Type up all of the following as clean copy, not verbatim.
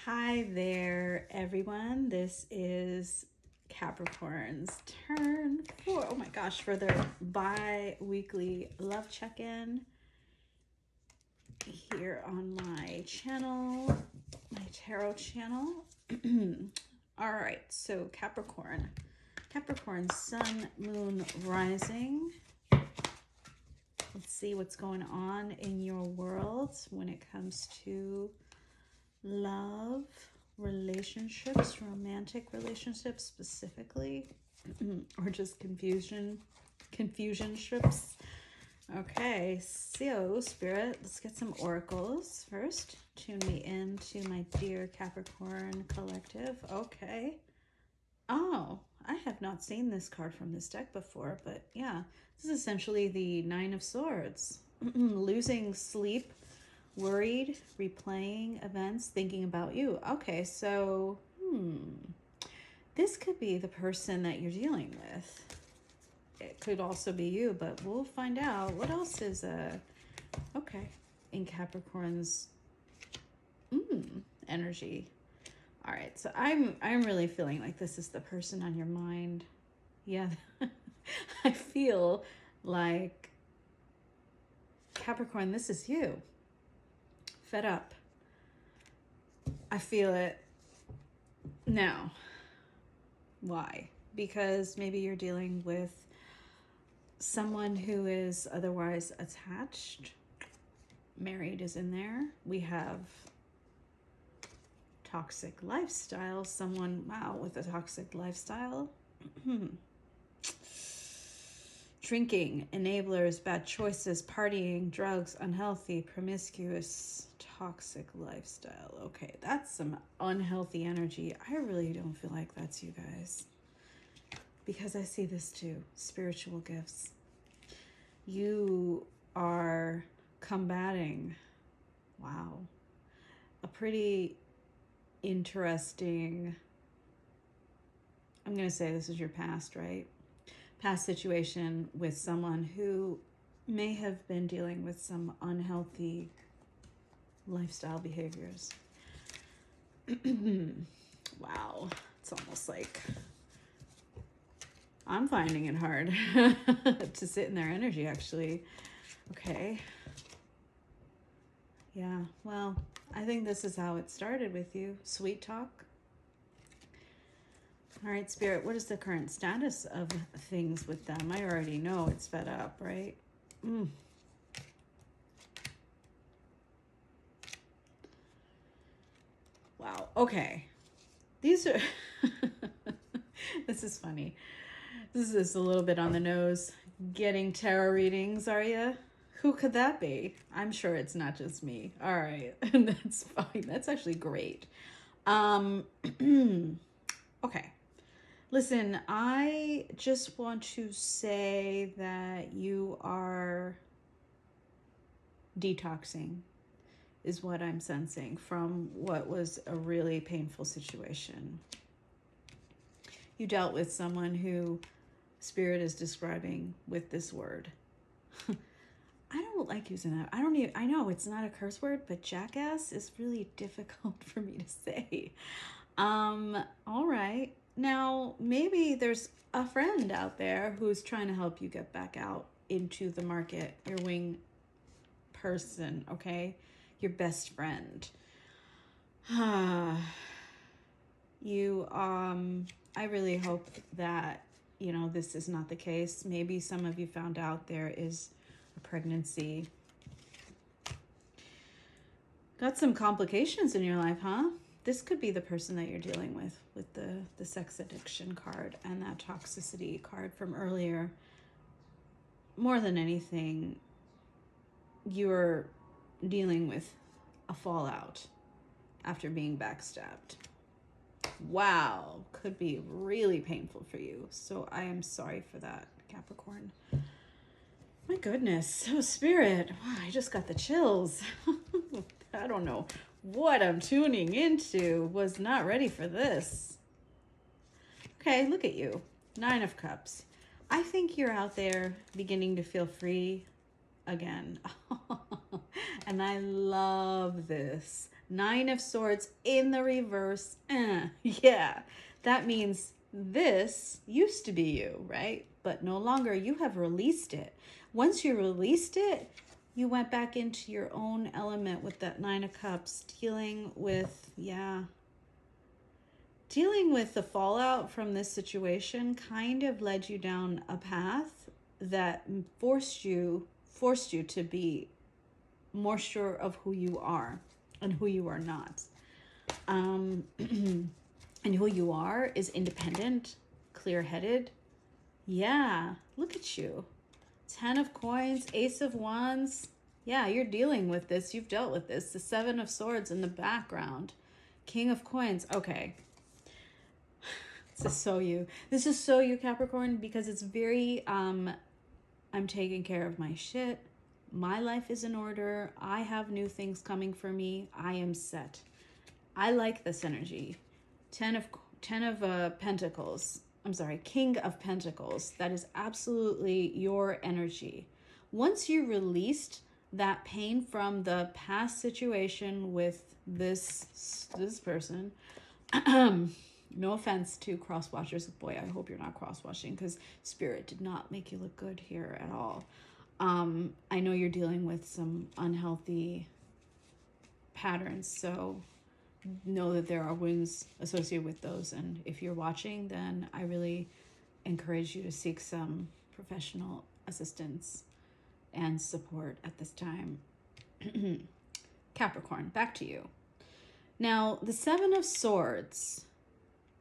Hi there, everyone. This is Capricorn's turn oh my gosh, for their bi-weekly love check-in here on my channel, my tarot channel. All right, so Capricorn, sun, moon, rising. Let's see what's going on in your world when it comes to love, relationships, romantic relationships specifically, or just confusion ships. Okay, so Spirit, let's get some oracles first. Tune me in to my dear Capricorn collective. Okay. Oh, I have not seen this card from this deck before, but yeah, this is essentially the Nine of Swords. Losing sleep, worried, replaying events, thinking about you. Okay, so this could be the person that you're dealing with. It could also be you, but we'll find out. What else is okay in Capricorn's energy? All right, so I'm really feeling like this is the person on your mind. Yeah. I feel like Capricorn, this is you. Fed up. I feel it now. Why? Because maybe you're dealing with someone who is otherwise attached. Married is in there. We have toxic lifestyle. Someone, wow, with a toxic lifestyle. Drinking, enablers, bad choices, partying, drugs, unhealthy, promiscuous, toxic lifestyle. Okay, that's some unhealthy energy. I really don't feel like that's you guys, because I see this too. Spiritual gifts. You are combating, wow, a pretty interesting, I'm going to say this is your past, right? Past situation with someone who may have been dealing with some unhealthy lifestyle behaviors. Wow, it's almost like I'm finding it hard to sit in their energy, actually. Okay. Yeah, well, I think this is how it started with you. Sweet talk. All right, Spirit, what is the current status of things with them? I already know it's fed up, right? Wow, okay. These are... This is funny. This is a little bit on the nose. Getting tarot readings, are you? Who could that be? I'm sure it's not just me. All right, that's fine. That's actually great. Okay. Listen, I just want to say that you are detoxing, is what I'm sensing from what was a really painful situation. You dealt with someone who Spirit is describing with this word. I don't like using that. I know it's not a curse word, but jackass is really difficult for me to say. All right. Now, maybe there's a friend out there who's trying to help you get back out into the market, your wing person, okay? Your best friend. You, I really hope that, this is not the case. Maybe some of you found out there is a pregnancy. Got some complications in your life, huh? This could be the person that you're dealing with the sex addiction card and that toxicity card from earlier. More than anything, you're dealing with a fallout after being backstabbed. Wow, could be really painful for you. So I am sorry for that, Capricorn. My goodness. So Spirit, wow, I just got the chills. I don't know what I'm tuning into. Was not ready for this. Okay, look at you. 9 of Cups. I think you're out there beginning to feel free again. And I love this. Nine of Swords in the reverse. Yeah, that means this used to be you, right? But no longer. You have released it. Once you released it, you went back into your own element with that Nine of Cups, dealing with the fallout from this situation kind of led you down a path that forced you to be more sure of who you are and who you are not. And who you are is independent, clear-headed. Yeah, look at you. 10 of Coins, Ace of Wands. Yeah, you're dealing with this. You've dealt with this. The 7 of Swords in the background. King of Coins. Okay. This is so you. This is so you, Capricorn, because it's very, I'm taking care of my shit. My life is in order. I have new things coming for me. I am set. I like this energy. 10 of Pentacles. I'm sorry, King of Pentacles. That is absolutely your energy. Once you released that pain from the past situation with this person, no offense to cross-watchers. Boy, I hope you're not cross-watching, because Spirit did not make you look good here at all. I know you're dealing with some unhealthy patterns, so know that there are wounds associated with those. And if you're watching, then I really encourage you to seek some professional assistance and support at this time. Capricorn, back to you. Now, the 7 of Swords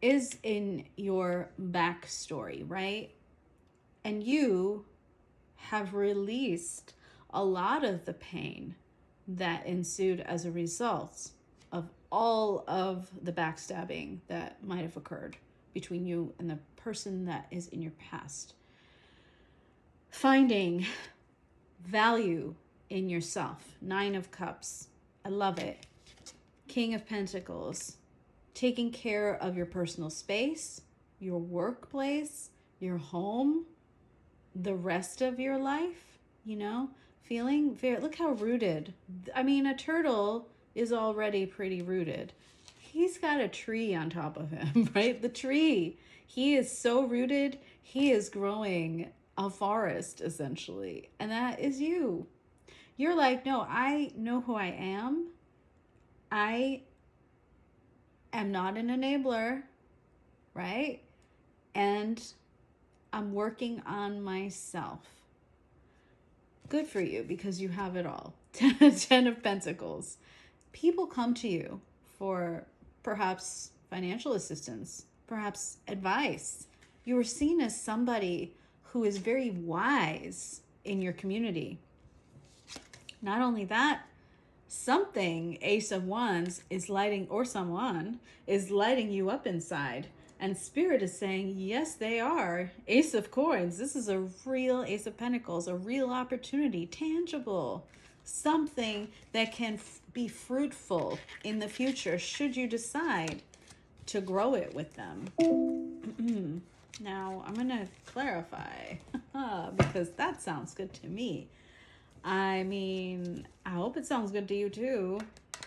is in your backstory, right? And you have released a lot of the pain that ensued as a result of all of the backstabbing that might have occurred between you and the person that is in your past. Finding value in yourself. 9 of Cups. I love it. King of Pentacles. Taking care of your personal space, your workplace, your home, the rest of your life, feeling very, look how rooted. I mean, a turtle is already pretty rooted. He's got a tree on top of him, right? The tree. He is so rooted, he is growing a forest, essentially. And that is you. You're like, no, I know who I am. I am not an enabler, right? And I'm working on myself. Good for you, because you have it all. 10 of Pentacles. People come to you for perhaps financial assistance, perhaps advice. You are seen as somebody who is very wise in your community. Not only that, something, Ace of Wands, is lighting, or someone is lighting you up inside. And Spirit is saying, yes, they are. Ace of Coins. This is a real Ace of Pentacles, a real opportunity, tangible. Something that can be fruitful in the future, should you decide to grow it with them. Now, I'm going to clarify, because that sounds good to me. I mean, I hope it sounds good to you too.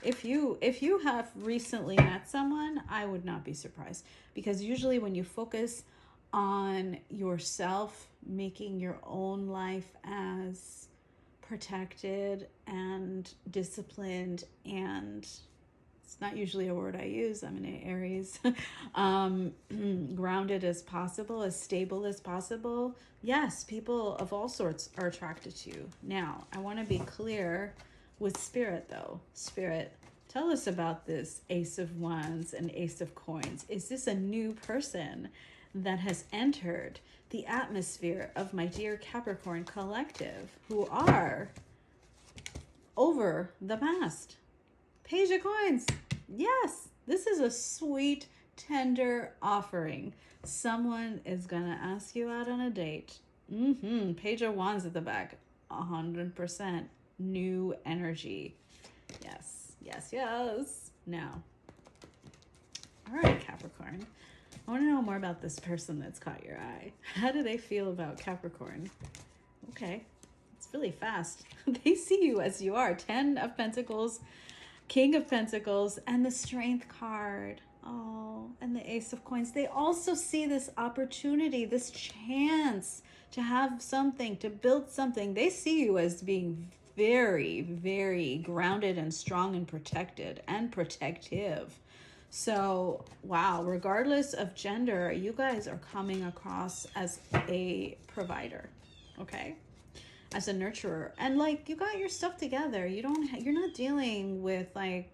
If you have recently met someone, I would not be surprised, because usually when you focus on yourself, making your own life as protected and disciplined, and it's not usually a word I use, I'm in Aries, grounded as possible, as stable as possible. Yes, people of all sorts are attracted to you. Now, I want to be clear with Spirit, though. Spirit, tell us about this Ace of Wands and Ace of Coins. Is this a new person that has entered the atmosphere of my dear Capricorn collective, who are over the past? Page of Coins. Yes, this is a sweet, tender offering. Someone is going to ask you out on a date. Page of Wands at the back. 100% new energy. Yes, yes, yes. Now, all right, Capricorn. I want to know more about this person that's caught your eye. How do they feel about Capricorn? Okay, it's really fast. They see you as you are. 10 of Pentacles. King of Pentacles and the Strength card. Oh, and the Ace of Coins. They also see this opportunity, this chance to have something, to build something. They see you as being very, very grounded and strong and protected and protective. So, wow, regardless of gender, you guys are coming across as a provider, okay? As a nurturer. And like, you got your stuff together. You're not dealing with like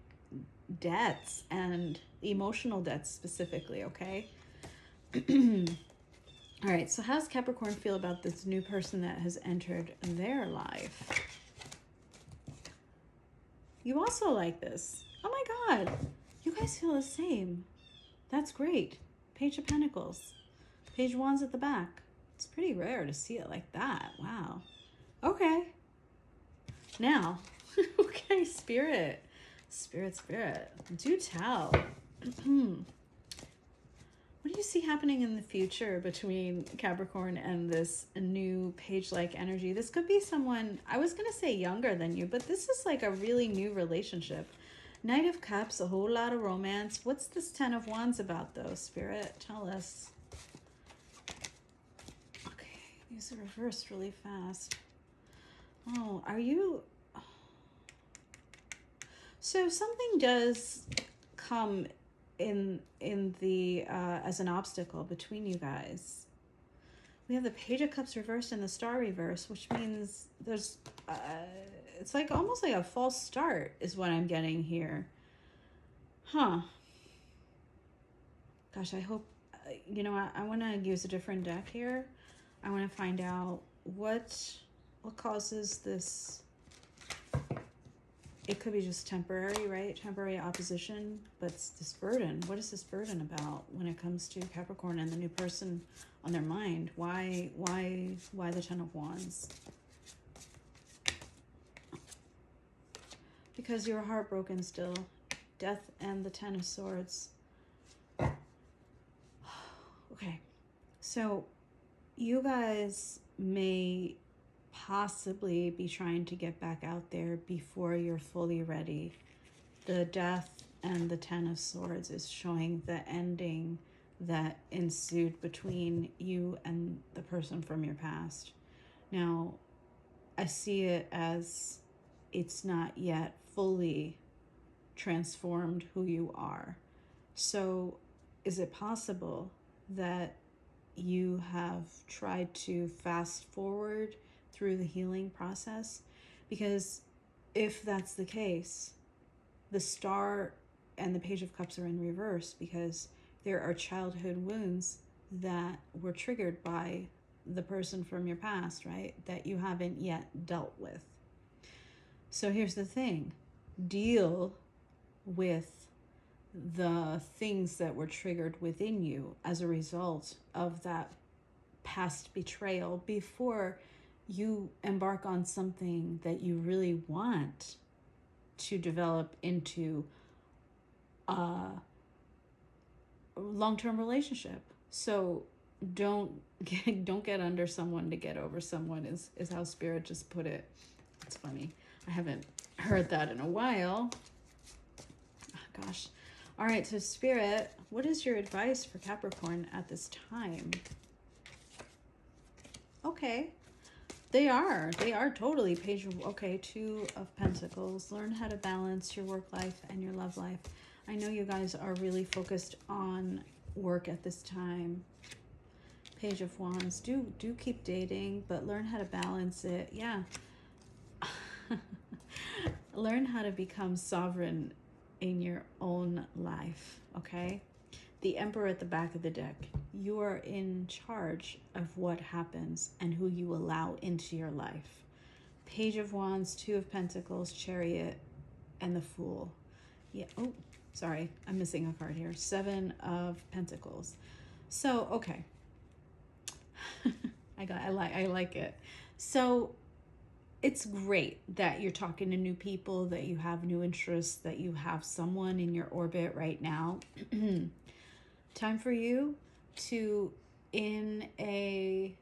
debts and emotional debts specifically, okay? All right, so how does Capricorn feel about this new person that has entered their life? You also like this. Oh my God. You guys feel the same. That's great. Page of Pentacles. Page of Wands at the back. It's pretty rare to see it like that. Wow. Okay. Now, okay, Spirit. Spirit. Do tell. What do you see happening in the future between Capricorn and this new page-like energy? This could be someone, I was going to say younger than you, but this is like a really new relationship. Knight of Cups, a whole lot of romance. What's this Ten of Wands about, though, Spirit? Tell us. Okay, these are reversed really fast. Oh, are you... So something does come in the as an obstacle between you guys. We have the Page of Cups reversed and the Star reversed, which means there's it's like almost like a false start is what I'm getting here. Huh. Gosh, I hope you know, I want to use a different deck here. I want to find out what causes this. It could be just temporary, right? Temporary opposition, but it's this burden. What is this burden about when it comes to Capricorn and the new person on their mind? Why the Ten of Wands? Because you're heartbroken still. Death and the Ten of Swords. Okay, so you guys may possibly be trying to get back out there before you're fully ready. The Death and the Ten of Swords is showing the ending that ensued between you and the person from your past. Now, I see it as it's not yet fully transformed who you are. So is it possible that you have tried to fast forward through the healing process? Because if that's the case, the Star and the Page of Cups are in reverse because there are childhood wounds that were triggered by the person from your past, right? That you haven't yet dealt with. So here's the thing. Deal with the things that were triggered within you as a result of that past betrayal before you embark on something that you really want to develop into a long-term relationship. So don't get under someone to get over someone is how Spirit just put it. It's funny. I haven't heard that in a while. Oh, gosh. All right, so Spirit, what is your advice for Capricorn at this time? Okay. They are totally page of, okay, Two of Pentacles. Learn how to balance your work life and your love life. I know you guys are really focused on work at this time. Page of Wands. Do keep dating, but learn how to balance it. Yeah. Learn how to become sovereign in your own life, okay? The Emperor at the back of the deck. You are in charge of what happens and who you allow into your life. Page of Wands, Two of Pentacles, Chariot, and the Fool. Yeah. Oh, sorry. I'm missing a card here. Seven of Pentacles. So, okay. I like it. So it's great that you're talking to new people, that you have new interests, that you have someone in your orbit right now. Time for you to, in a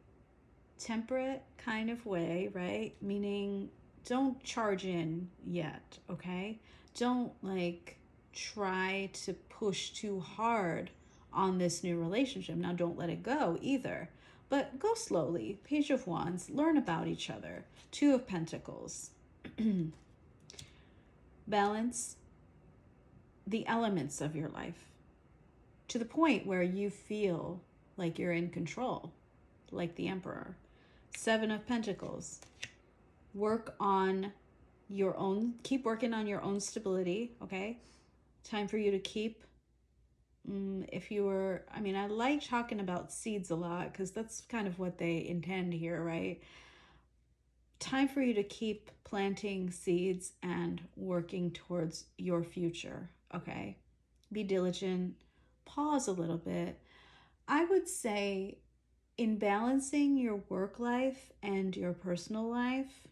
temperate kind of way, right? Meaning don't charge in yet, okay? don't like try to push too hard on this new relationship. Now, don't let it go either, but go slowly. Page of Wands, learn about each other. Two of Pentacles. Balance the elements of your life to the point where you feel like you're in control, like the Emperor. Seven of Pentacles. Work on your own, keep working on your own stability, okay? Time for you to keep, if you were, I mean, I like talking about seeds a lot because that's kind of what they intend here, right? Time for you to keep planting seeds and working towards your future, okay? Be diligent, pause a little bit. I would say in balancing your work life and your personal life,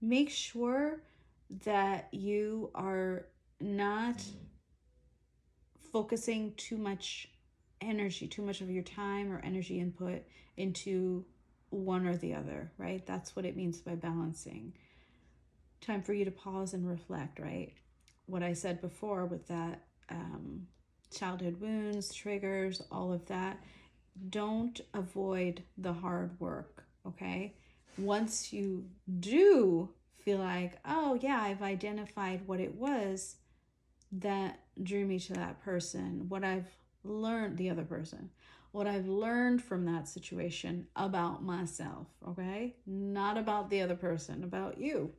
make sure that you are not focusing too much energy, too much of your time or energy input into one or the other, right? That's what it means by balancing. Time for you to pause and reflect, right? What I said before with that childhood wounds, triggers, all of that. Don't avoid the hard work, okay? Once you do feel like, oh yeah, I've identified what it was that drew me to that person, what I've learned, the other person, what I've learned from that situation about myself, okay? Not about the other person, about you,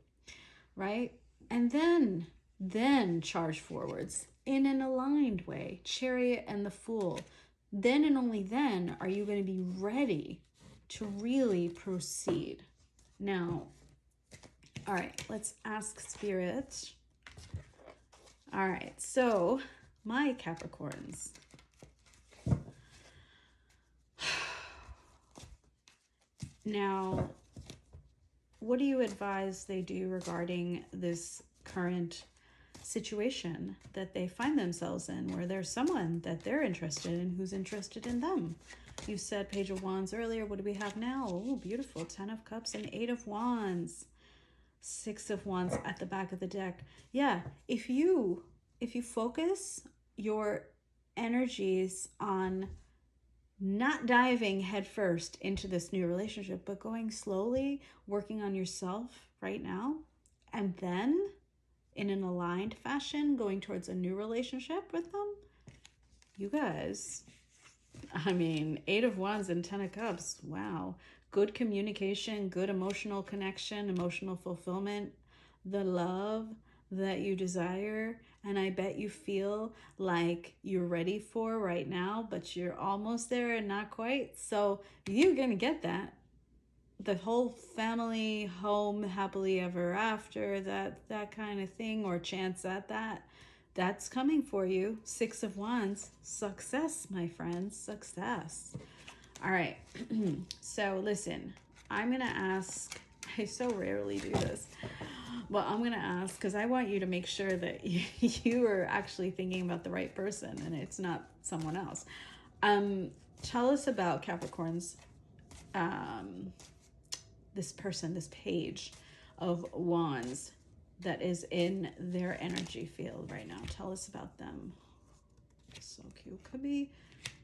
right? And then charge forwards in an aligned way. Chariot and the Fool. Then and only then are you going to be ready to really proceed. Now, all right, let's ask Spirit. All right, so my Capricorns. Now, what do you advise they do regarding this current situation that they find themselves in, where there's someone that they're interested in who's interested in them? You said Page of Wands earlier. What do we have now? Oh, beautiful. 10 of Cups and 8 of Wands. 6 of Wands at the back of the deck. Yeah, if you focus your energies on not diving headfirst into this new relationship, but going slowly, working on yourself right now, and then in an aligned fashion, going towards a new relationship with them, you guys, I mean, 8 of Wands and 10 of Cups, wow. Good communication, good emotional connection, emotional fulfillment, the love that you desire, and I bet you feel like you're ready for right now, but you're almost there and not quite. So you're gonna get that. The whole family, home, happily ever after, that kind of thing, or chance at that, that's coming for you. 6 of Wands, success, my friends, success. All right, so listen, I'm gonna ask, I so rarely do this, but I'm gonna ask because I want you to make sure that you are actually thinking about the right person and it's not someone else. Tell us about Capricorn's, this person, this page of Wands that is in their energy field right now. Tell us about them. So cute. Could be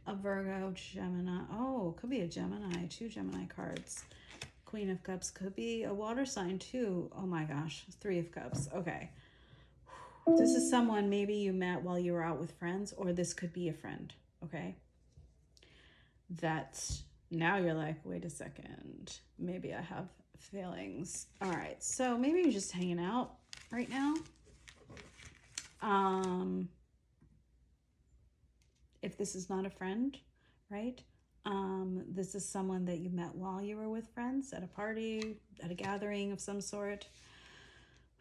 a Virgo, Gemini. Oh, could be a Gemini. 2 Gemini cards. Queen of Cups. Could be a water sign too. Oh my gosh. 3 of Cups. Okay. This is someone maybe you met while you were out with friends, or this could be a friend. Okay. That's, now you're like, wait a second. Maybe I have feelings. All right. So maybe you're just hanging out right now. If this is not a friend, right? This is someone that you met while you were with friends at a party, at a gathering of some sort.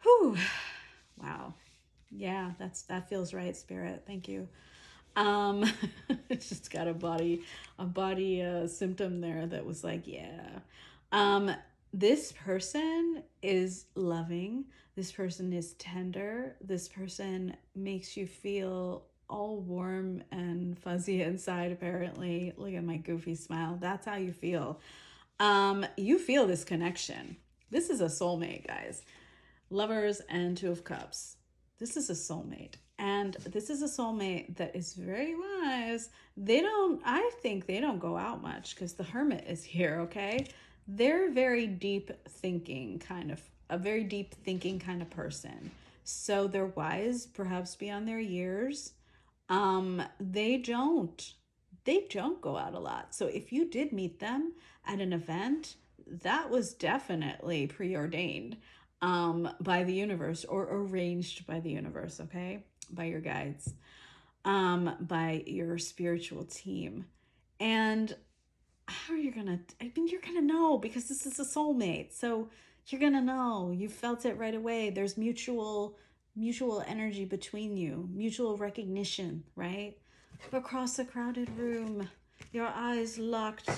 Whew. Wow. Yeah, that feels right, Spirit. Thank you. It's just got a body symptom there that was like, yeah. This person is loving. This person is tender. This person makes you feel all warm and fuzzy inside, apparently. Look at my goofy smile. That's how you feel. You feel this connection. This is a soulmate, guys. Lovers and 2 of Cups. This is a soulmate. And this is a soulmate that is very wise. I think they don't go out much because the Hermit is here, okay? They're very deep thinking a very deep thinking kind of person. So they're wise, perhaps beyond their years. They don't go out a lot. So if you did meet them at an event, that was definitely preordained by the universe or arranged by the universe, okay? By your guides, by your spiritual team. And how are you gonna, you're gonna know because this is a soulmate. So you're gonna know. You felt it right away. There's mutual energy between you, mutual recognition, right? Across a crowded room, your eyes locked,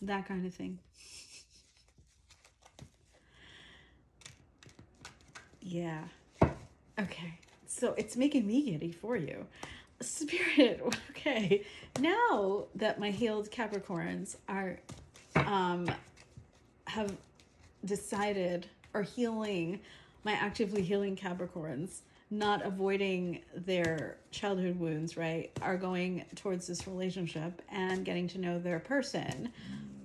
that kind of thing. Yeah. Okay. So it's making me giddy for you. Spirit, okay. Now that my healed Capricorns are have decided or healing, my actively healing Capricorns, not avoiding their childhood wounds, right, are going towards this relationship and getting to know their person.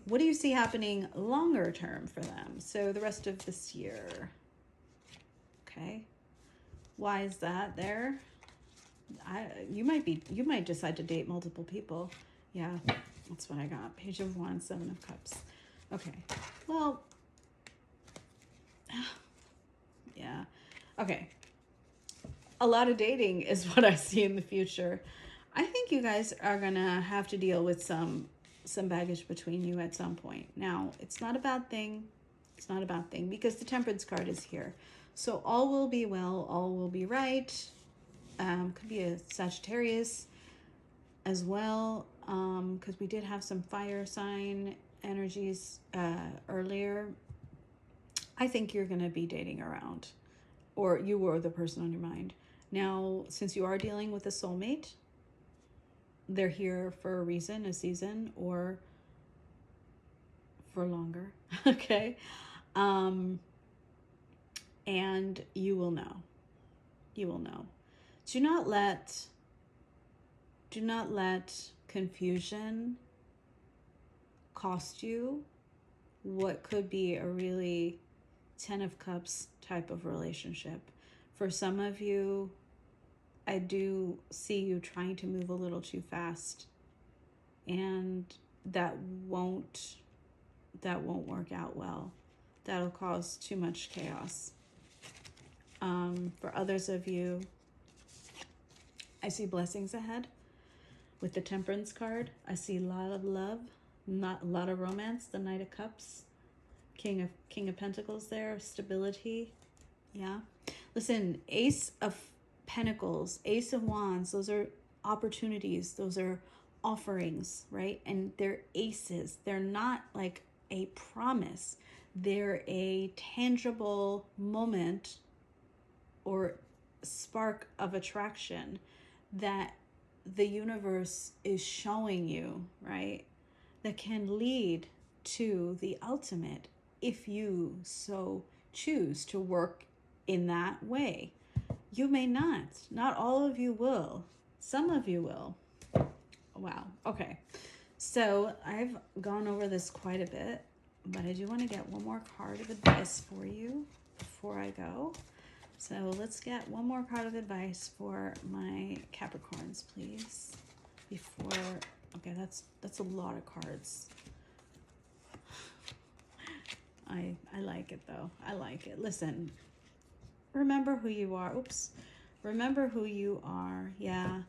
What do you see happening longer term for them? So the rest of this year. Okay. Why is that there? You might decide to date multiple people. Yeah, that's what I got. Page of Wands, Seven of Cups. Okay. Well, yeah. Okay. A lot of dating is what I see in the future. I think you guys are gonna have to deal with some baggage between you at some point. Now, it's not a bad thing. It's not a bad thing because the Temperance card is here. So all will be well, all will be right. Could be a Sagittarius as well, because we did have some fire sign energies earlier. I think you're going to be dating around, or you were the person on your mind. Now, since you are dealing with a soulmate, they're here for a reason, a season, or for longer, okay? And you will know. You will know. Do not let confusion cost you what could be a really 10 of Cups type of relationship. For some of you, I do see you trying to move a little too fast, and that won't work out well. That'll cause too much chaos. For others of you, I see blessings ahead with the Temperance card. I see a lot of love, not a lot of romance. The Knight of Cups, King of Pentacles there, stability. Yeah. Listen, Ace of Pentacles, Ace of Wands, those are opportunities. Those are offerings, right? And they're aces. They're not like a promise. They're a tangible moment or spark of attraction that the universe is showing you, right? That can lead to the ultimate if you so choose to work in that way. You may not. Not all of you will. Some of you will. Wow. Okay. So I've gone over this quite a bit, but I do want to get one more card of advice for you before I go. So let's get one more card of advice for my Capricorns, please. Okay, that's a lot of cards. I like it though. I like it. Listen, remember who you are. Oops. Remember who you are. Yeah.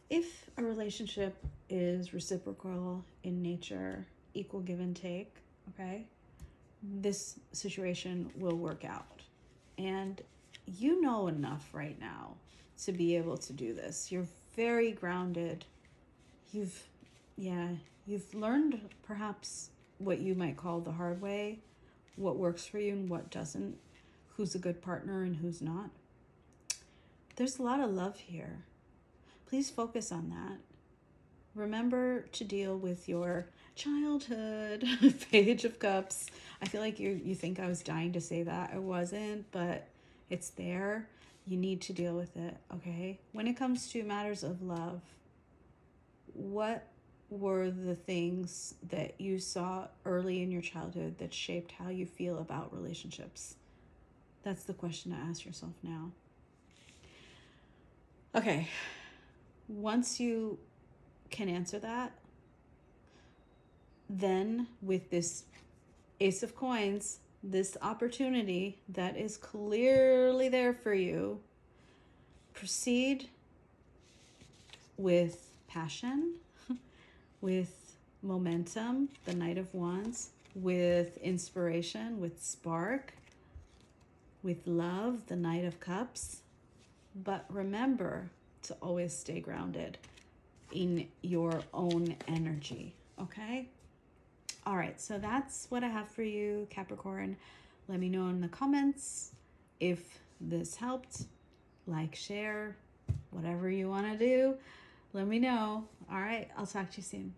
If a relationship is reciprocal in nature, equal give and take, okay, this situation will work out. And you know enough right now to be able to do this. You're very grounded. You've learned perhaps what you might call the hard way, what works for you and what doesn't, who's a good partner and who's not. There's a lot of love here. Please focus on that. Remember to deal with your childhood. Page of Cups. I feel like you think I was dying to say that. I wasn't, but it's there. You need to deal with it, okay? When it comes to matters of love, what were the things that you saw early in your childhood that shaped how you feel about relationships? That's the question to ask yourself now. Okay, once you can answer that, then with this Ace of Coins, this opportunity that is clearly there for you, proceed with passion, with momentum, the Knight of Wands, with inspiration, with spark, with love, the Knight of Cups. But remember to always stay grounded in your own energy, okay? All right, so that's what I have for you, Capricorn. Let me know in the comments if this helped. Like, share, whatever you want to do. Let me know. All right, I'll talk to you soon.